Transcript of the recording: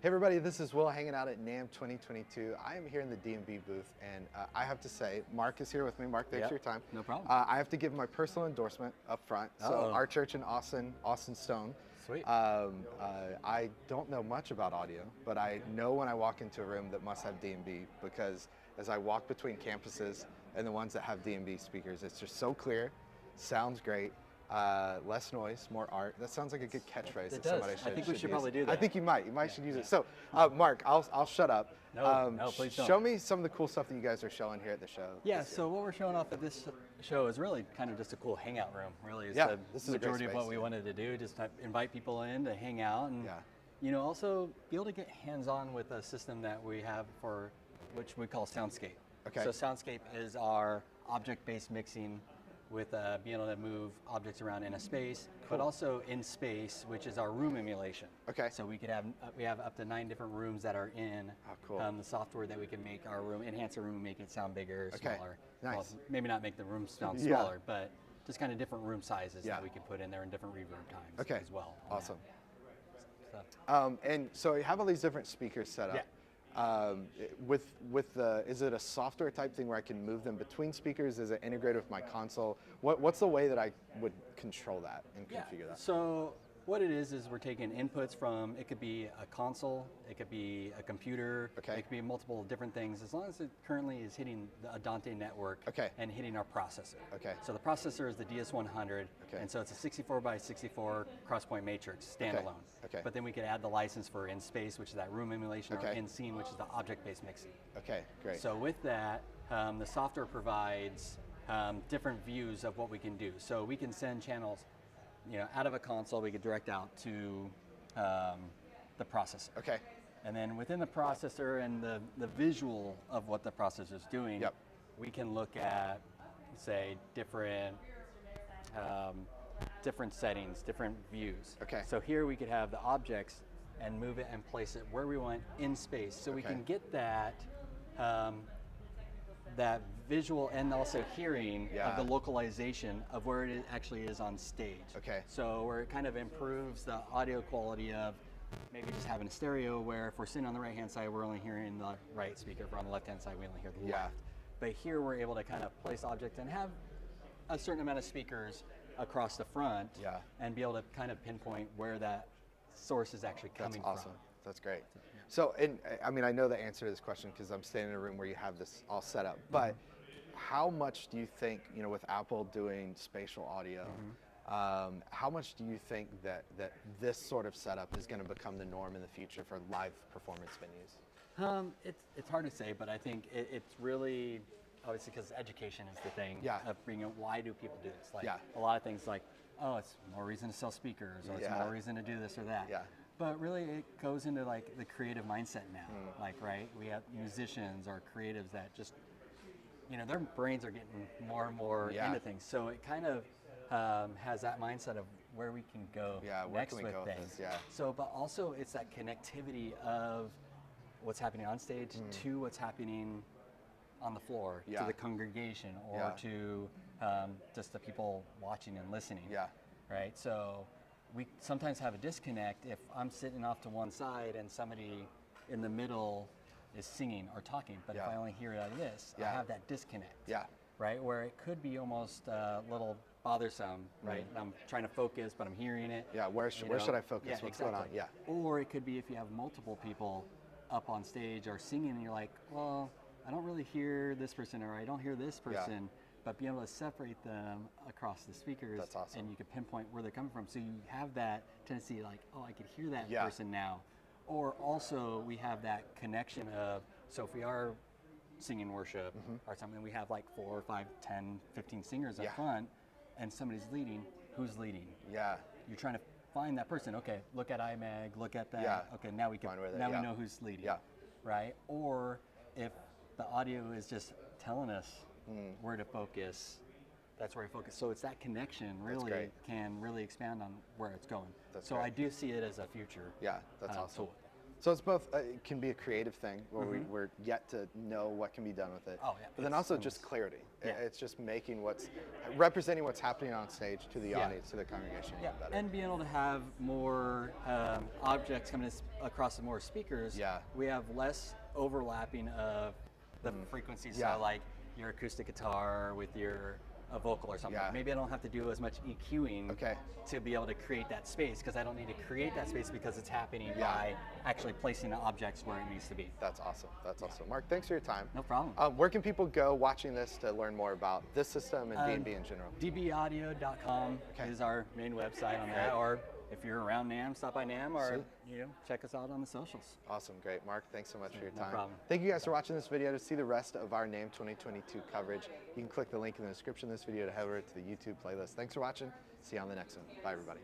Hey everybody, this is Will hanging out at NAMM 2022. I am here in the D&B booth, and I have to say, Mark is here with me. Mark, thanks for your time. No problem. I have to give my personal endorsement up front. So our church in Austin Stone. Sweet. I don't know much about audio, but I know when I walk into a room that must have D&B, because as I walk between campuses and the ones that have D&B speakers, it's just so clear, sounds great. Less noise, more art. That sounds like a good catchphrase that somebody should. I think we should use. probably do that. I think you might. You might should use it. So, Mark, I'll shut up. No, please don't. Show me some of the cool stuff that you guys are showing here at the show. Yeah. So what we're showing off at this show is really kind of just a cool hangout room. Really, is Yeah, the this is a great majority of what space. we wanted to do. Just invite people in to hang out and Yeah. also be able to get hands-on with a system that we have for which we call Soundscape. Okay. So Soundscape is our object-based mixing with being able to move objects around in a space, but also in space, which is our room emulation. Okay. So we could have we have up to 9 different rooms that are in the software that we can make our room, enhance the room, make it sound bigger, smaller. Nice. Well, maybe not make the room sound Yeah. smaller, but just kind of different room sizes that we can put in there and different reverb times as well. Awesome. So, And so you have all these different speakers set up. Yeah. With the, is it a software type thing where I can move them between speakers? Is it integrated with my console? What's the way that I would control that and configure that? So what it is we're taking inputs from, it could be a console, it could be a computer, it could be multiple different things, as long as it currently is hitting a Dante network and hitting our processor. So the processor is the DS100, and so it's a 64 by 64 cross-point matrix, standalone. But then we could add the license for in-space, which is that room emulation, or in-scene, which is the object-based mixing. Okay, great. So with that, the software provides different views of what we can do. So we can send channels out of a console, we could direct out to the processor. And then within the processor and the visual of what the processor is doing, we can look at, say, different settings, different views. So here we could have the objects and move it and place it where we want in space. So we can get that that visual and also hearing of the localization of where it actually is on stage. So where it kind of improves the audio quality of maybe just having a stereo where if we're sitting on the right hand side, we're only hearing the right speaker. If we're on the left hand side, we only hear the left. But here we're able to kind of place objects and have a certain amount of speakers across the front and be able to kind of pinpoint where that source is actually coming That's awesome. from. That's great. So, and I mean, I know the answer to this question because I'm staying in a room where you have this all set up, but how much do you think, with Apple doing spatial audio, how much do you think that this sort of setup is going to become the norm in the future for live performance venues? It's hard to say, but I think it's really, obviously, because education is the thing of bringing it. Why do people do this? Like a lot of things like, oh, it's more reason to sell speakers, or it's more reason to do this or that. But really, it goes into like the creative mindset now. Like, we have musicians or creatives that just, their brains are getting more and more into things. So it kind of has that mindset of where we can go next with things. So, but also it's that connectivity of what's happening on stage to what's happening on the floor, to the congregation, or to just the people watching and listening. Right. So we sometimes have a disconnect if I'm sitting off to one side and somebody in the middle is singing or talking, but if I only hear it out of this, I have that disconnect. Right, where it could be almost a little bothersome, right? I'm trying to focus, but I'm hearing it. Where should I focus? What's going on? Or it could be if you have multiple people up on stage or singing and you're like, well, I don't really hear this person, or I don't hear this person. But being able to separate them across the speakers, and you can pinpoint where they're coming from. So you have that tendency, like, oh, I could hear that person now. Or also we have that connection of, so if we are singing worship or something, we have like 4, 5, 10, 15 singers up front, and somebody's leading. Who's leading? You're trying to find that person. Okay, look at IMAG, look at that. Okay, now we know who's leading. Right? Or if the audio is just telling us where to focus, that's where we focus. So it's that connection really can really expand on where it's going. So I do see it as a future that's awesome. tool. So it's both, it can be a creative thing where we're yet to know what can be done with it. Oh, yeah. But then also just clarity. Yeah. It's just representing what's happening on stage to the audience, to the congregation even better. And being able to have more objects coming across the more speakers, we have less overlapping of the frequencies. So like your acoustic guitar with your vocal or something. Maybe I don't have to do as much EQing to be able to create that space, because I don't need to create that space because it's happening by actually placing the objects where it needs to be. That's awesome. That's awesome. Mark, thanks for your time. No problem. Where can people go watching this to learn more about this system and D&B in general? dbaudio.com is our main website on that. Or if you're around NAMM, stop by NAMM, or check us out on the socials. Awesome, great. Mark, thanks so much for your time. No problem. Thank you guys for watching this video. To see the rest of our NAMM 2022 coverage, you can click the link in the description of this video to head over to the YouTube playlist. Thanks for watching. See you on the next one. Bye, everybody.